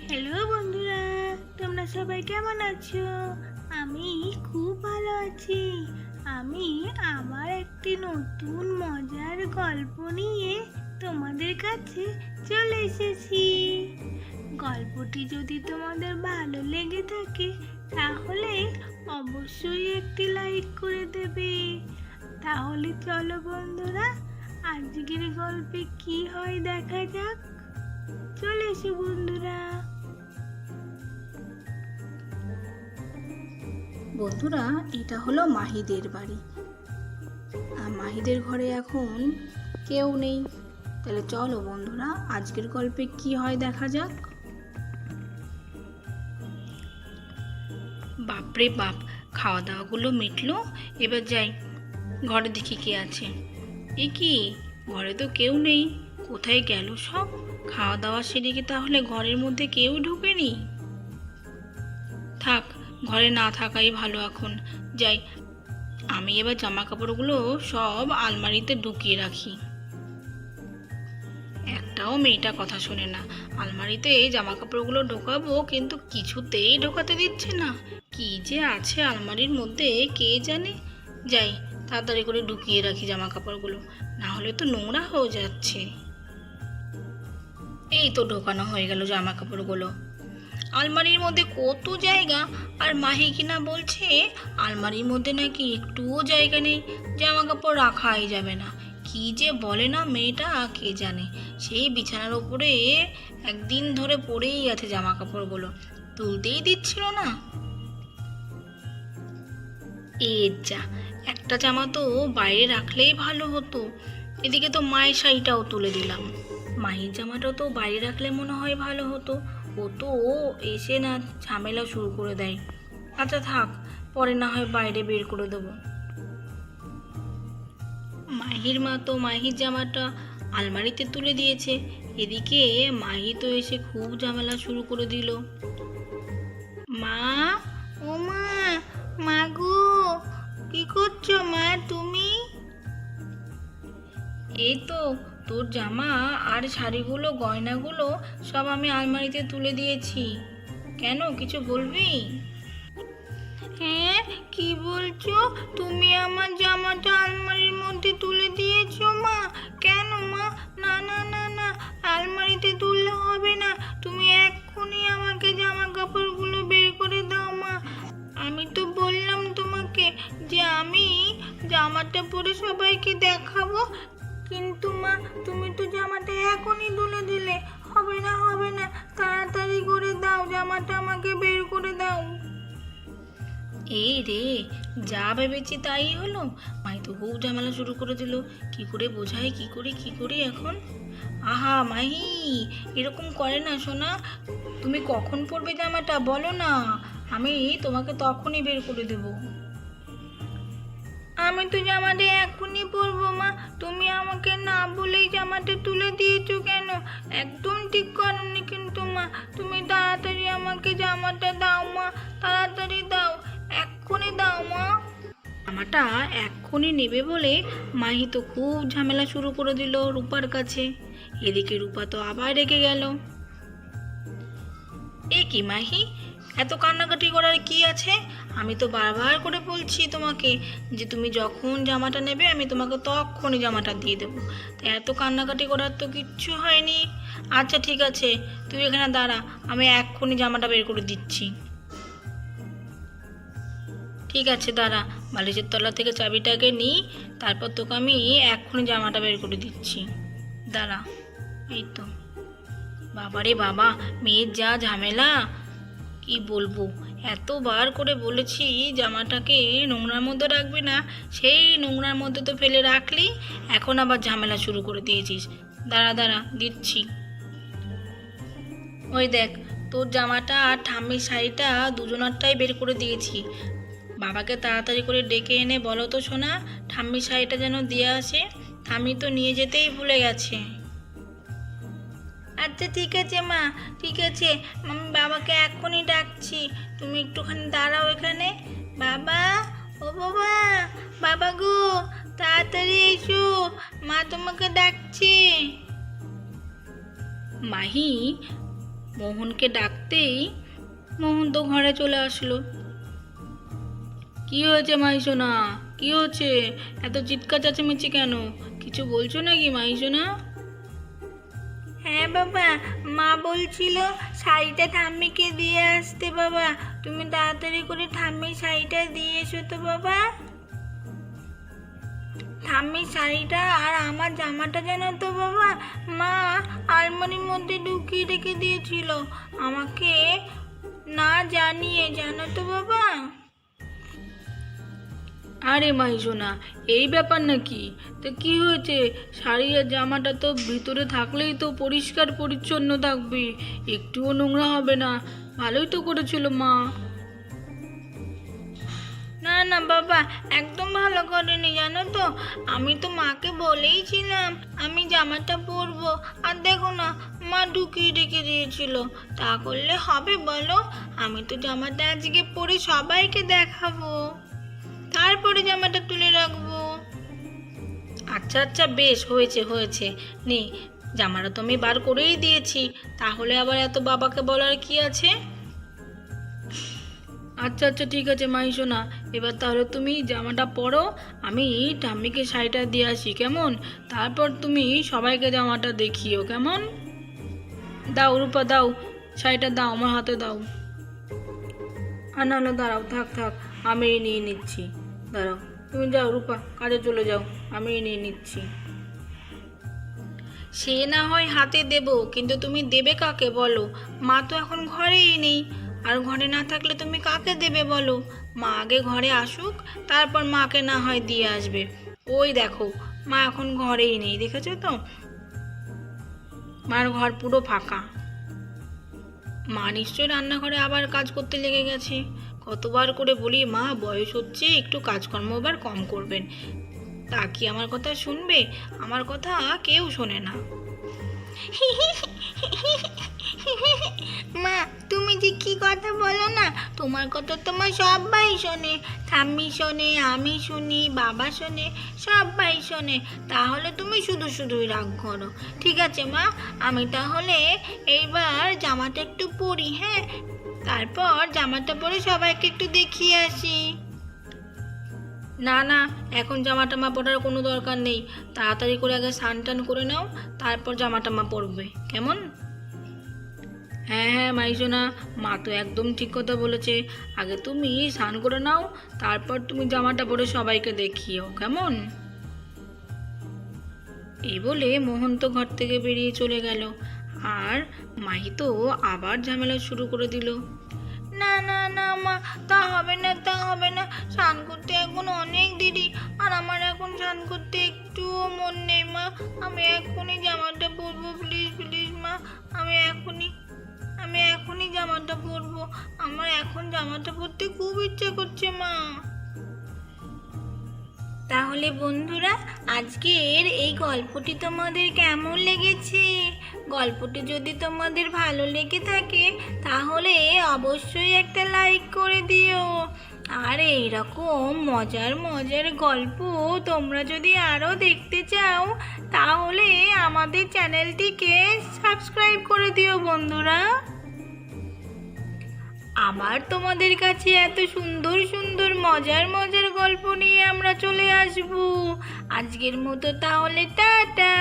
Hello বন্ধুরা, তোমরা সবাই কেমন আছো? আমি খুব ভালো আছি। আমি আমার একটি নতুন মজার গল্প নিয়ে তোমাদের কাছে চলে এসেছি। গল্পটি যদি তোমাদের ভালো লেগে থাকে তাহলে অবশ্যই একটি লাইক করে দেবে। তাহলে চলো বন্ধুরা, আজকের গল্পে কি হয় দেখা যাক। চলে এসো বন্ধুরা। বন্ধুরা, এটা হলো মাহিদের বাড়ি। আর মাহিদের ঘরে এখন কেউ নেই। তাহলে চলো বন্ধুরা, আজকের গল্পে কি হয় দেখা যাক। বাপরে বাপ, খাওয়া দাওয়াগুলো মিটলো। এবার যাই, ঘরে দেখি কে আছে। এ কি, ঘরে তো কেউ নেই। কোথায় গেল সব? খাওয়া দাওয়া সেরে কি তাহলে ঘরের মধ্যে কেউ ঢোকেনি? থাক, ঘরে না থাকাই ভালো। এখন যাই, আমি এবার জামা কাপড়গুলো সব আলমারিতে ঢুকিয়ে রাখি। একটাও মেয়েটা কথা শোনে না। আলমারিতে জামা কাপড়গুলো ঢোকাবো, কিন্তু কিছুতেই ঢোকাতে দিচ্ছে না। কি যে আছে আলমারির মধ্যে কে জানে। যাই, তাড়াতাড়ি করে ঢুকিয়ে রাখি জামা কাপড়গুলো, না হলে তো নোংরা হয়ে যাচ্ছে। এই তো ঢোকানো হয়ে গেল জামা কাপড়গুলো। আলমারির মধ্যে কত জায়গা, আর মাহি কিনা বলছে আলমারির মধ্যে নাকি একটুও জায়গা নেই, জামা কাপড় রাখাই যাবে না। কি যে বলে না মেয়েটা, কে জানে। সেই বিছানার উপরে একদিন ধরে পড়েই আছে জামা কাপড়গুলো, তুলতেই দিচ্ছিল না। যা, একটা জামা তো বাইরে রাখলেই ভালো হতো। এদিকে তো মায়ের শাড়িটাও তুলে দিলাম, মায়ের জামাটাও তো বাইরে রাখলে মনে হয় ভালো হতো। ও তো এসে না ঝামেলা শুরু করে দেয়। আচ্ছা থাক, পরে না হয় বাইরে বের করে দেবো। মাহির মা তো মাহির জামাটা আলমারিতে তুলে দিয়েছে, এদিকে মাহি তো এসে খুব ঝামেলা শুরু করে দিল। মা, ও মা, মা গো, কি করছো মা তুমি? এই তো তোর জামা আর শাড়িগুলো গয়নাগুলো সব আমি আলমারিতে তুলে দিয়েছি। কেন, কিছু বলবি? হ্যাঁ, কি বলছো? তুমি আমার জামাটা আলমারির মধ্যে তুলে দিয়েছো মা? কেন মা? না না না না, আলমারিতে তুললে হবে না। তুমি এক্ষুনি আমাকে জামা কাপড়গুলো বের করে দাও মা। আমি তো বললাম তোমাকে যে আমি জামাটা পরে সবাইকে দেখাবো, কিন্তু মা তুমি তো জামাটা এখনই তুলে দিলে। হবে না হবে না, তাড়াতাড়ি করে দাও, জামাটা আমাকে বের করে দাও। এই রে, যা ভেবেছি তাই হলো। মাই তো খুব ঝামেলা শুরু করে দিল। কি করে বোঝাই, কি করি এখন? আহা মাহি, এরকম করে না সোনা। তুমি কখন পরবে জামাটা বলো না, আমি তোমাকে তখনই বের করে দেবো। আমি তো জামাটা এখনই পরবো মা, তুমি আমাকে না বলেই জামাটা তুলে দিয়েছো কেন? একদম ঠিক করনি কিন্তু মা। তুমি তাড়াতাড়ি আমাকে জামাটা দাও মা, তাড়াতাড়ি দাও, এক্ষুনি দাও মা। জামাটা এক্ষুনি নেবে বলে মাহি তো খুব ঝামেলা শুরু করে দিল রূপার কাছে। এদিকে রূপা তো আবার রেগে গেল। এ কি মাহি, এত কান্নাকাটি করার কি আছে? আমি তো বারবার করে বলছি তোমাকে যে তুমি যখন জামাটা নেবে আমি তোমাকে তখনই জামাটা দিয়ে দেবো। তাই এত কান্নাকাটি করার তো কিচ্ছু হয়নি। আচ্ছা ঠিক আছে, তুই এখানে দাঁড়া, আমি এক্ষুনি জামাটা বের করে দিচ্ছি। ঠিক আছে দাঁড়া, বালিশের তলা থেকে চাবিটাকে নিই, তারপর তোকে আমি এক্ষুনি জামাটা বের করে দিচ্ছি। দাঁড়া, এই তো। বাবারে বাবা, মেয়ের যা ঝামেলা, কি বলবো। এতবার করে বলেছি জামাটাকে নোংরার মধ্যে রাখবি না, সেই নোংরার মধ্যে তো ফেলে রাখলি, এখন আবার ঝামেলা শুরু করে দিয়েছিস। দাঁড়া দাঁড়া, দিচ্ছি। ওই দেখ, তোর জামাটা আর ঠাম্মির শাড়িটা দুজনারটাই বের করে দিয়েছি। বাবাকে তাড়াতাড়ি করে ডেকে এনে বলো তো সোনা, ঠাম্মির শাড়িটা যেন দিয়ে আসে। ঠাম্মি তো নিয়ে যেতেই ভুলে গেছে। আচ্ছা ঠিক আছে মা, ঠিক আছে, আমি বাবাকে এক্ষুনি ডাকছি। তুমি একটুখানি দাঁড়াও এখানে। বাবা, ও বাবা, বাবা গো, তাড়াতাড়ি এসো, মা তোমাকে ডাকছে। মাহি মোহনকে ডাকতেই মোহন তো ঘরে চলে আসলো। কি হয়েছে মাইসোনা, কি হচ্ছে? এত চিৎকার চেঁচামেচি কেন? কিছু বলছো নাকি মাইসোনা? হ্যাঁ বাবা, মা বলছিল শাড়িটা ঠাম্মিকে দিয়ে আসতে। বাবা তুমি তাড়াতাড়ি করে ঠাম্মির শাড়িটা দিয়ে এসো তো বাবা। ঠাম্মির শাড়িটা আর আমার জামাটা জানো তো বাবা, মা আলমারির মধ্যে ঢুকিয়ে রেখে দিয়েছিল আমাকে না জানিয়ে, জানো তো বাবা। আরে মাইসোনা, এই ব্যাপার নাকি? তো কি হয়েছে? শাড়ি আর জামাটা তো ভিতরে থাকলেই তো পরিষ্কার পরিচ্ছন্ন থাকবে, একটুও নোংরা হবে না। ভালোই তো করেছিল মা। না না বাবা, একদম ভালো করেনি জানো তো। আমি তো মাকে বলেইছিলাম আমি জামাটা পরবো, আর দেখো না মা ঢুকিয়ে রেখে দিয়েছিল। তা করলে হবে বলো? আমি তো জামাটা আজকে পরে সবাইকে দেখাবো, তারপরে জামাটা তুলে রাখবো। আচ্ছা আচ্ছা, বেশ, হয়েছে হয়েছে। নে, জামাটা তো আমি বার করেই দিয়েছি, তাহলে আবার এত বাবাকে বলার কি আছে? আচ্ছা আচ্ছা, ঠিক আছে মাইসোনা, এবার তাহলে তুমি জামাটা পরো, আমি ঠাম্মিকে শাড়িটা দিয়ে আসি, কেমন? তারপর তুমি সবাইকে জামাটা দেখিও, কেমন? দাও রূপা, দাও শাড়িটা, দাও আমার হাতে দাও। আর না না, দাঁড়াও, থাক থাক, আমি নিয়ে নিচ্ছি। দাঁড়াও, তুমি যাও রূপা, কাজে চলে যাও, আমি নিয়ে নিচ্ছি। সে না হয় হাতে দেব, কিন্তু তুমি দেবে কাকে বলো? মা তো এখন ঘরেই নেই, আর ঘরে না থাকলে তুমি কাকে দেবে বলো? মা আগে ঘরে আসুক, তারপর মাকে না হয় দিয়ে আসবে। ওই দেখো, মা এখন ঘরেই নেই, দেখেছো তো? মার ঘর পুরো ফাঁকা। মা নিশ্চয়ই রান্নাঘরে আবার কাজ করতে লেগে গেছে। কতবার করে বলি, মা বয়স হচ্ছে, একটু কাজকর্ম এবার কম করবেন। তা কি আমার কথা শুনবে? আমার কথা কেউ শোনে না। মা তুমি যে কি কথা বলো না, তোমার কথা তোমার সবাই শোনে। ঠাম্মি শোনে, আমি শুনি, বাবা শোনে, সবাই শোনে। তাহলে তুমি শুধু শুধুই রাগ করো। ঠিক আছে মা, আমি তাহলে এইবার জামাটা একটু পরি, হ্যাঁ? তারপর জামাটা পরে সবাইকে একটু দেখিয়ে আসি। না না, এখন জামা টামা পরার কোনো দরকার নেই। তাড়াতাড়ি করে আগে স্নান টান করে নাও, তারপর জামা টামা পরবে, কেমন? হ্যাঁ হ্যাঁ মাইসোনা, মা তো একদম ঠিক কথা বলেছে। আগে তুমি স্নান করে নাও, তারপর তুমি জামাটা পরে সবাইকে দেখিও, কেমন? এই বলে মোহন তো ঘর থেকে বেরিয়ে চলে গেল, আর মাহি তো আবার ঝামেলা শুরু করে দিল। না না না মা, তা হবে না, তা হবে না। স্নান করতে এখন অনেক দেরি, আর আমার এখন স্নান করতে একটুও মন নেই মা। আমি এখনই জামাটা পরবো, প্লিজ প্লিজ মা। আমি এখনই জামাটা পরবো। আমার এখন জামাটা পরতে খুব ইচ্ছে করছে মা। তাহলে বন্ধুরা, আজকের এই গল্পটি তোমাদের কেমন লেগেছে? গল্পটি যদি তোমাদের ভালো লেগে থাকে তাহলে অবশ্যই একটা লাইক করে দিও। আর এই রকম মজার মজার গল্প তোমরা যদি আরও দেখতে চাও তাহলে আমাদের চ্যানেলটিকে সাবস্ক্রাইব করে দিও বন্ধুরা। আবার তোমাদের কাছে এত সুন্দর সুন্দর মজার মজার গল্প নিয়ে আমরা চলে আসব। আজকের মতো তাহলে টাটা।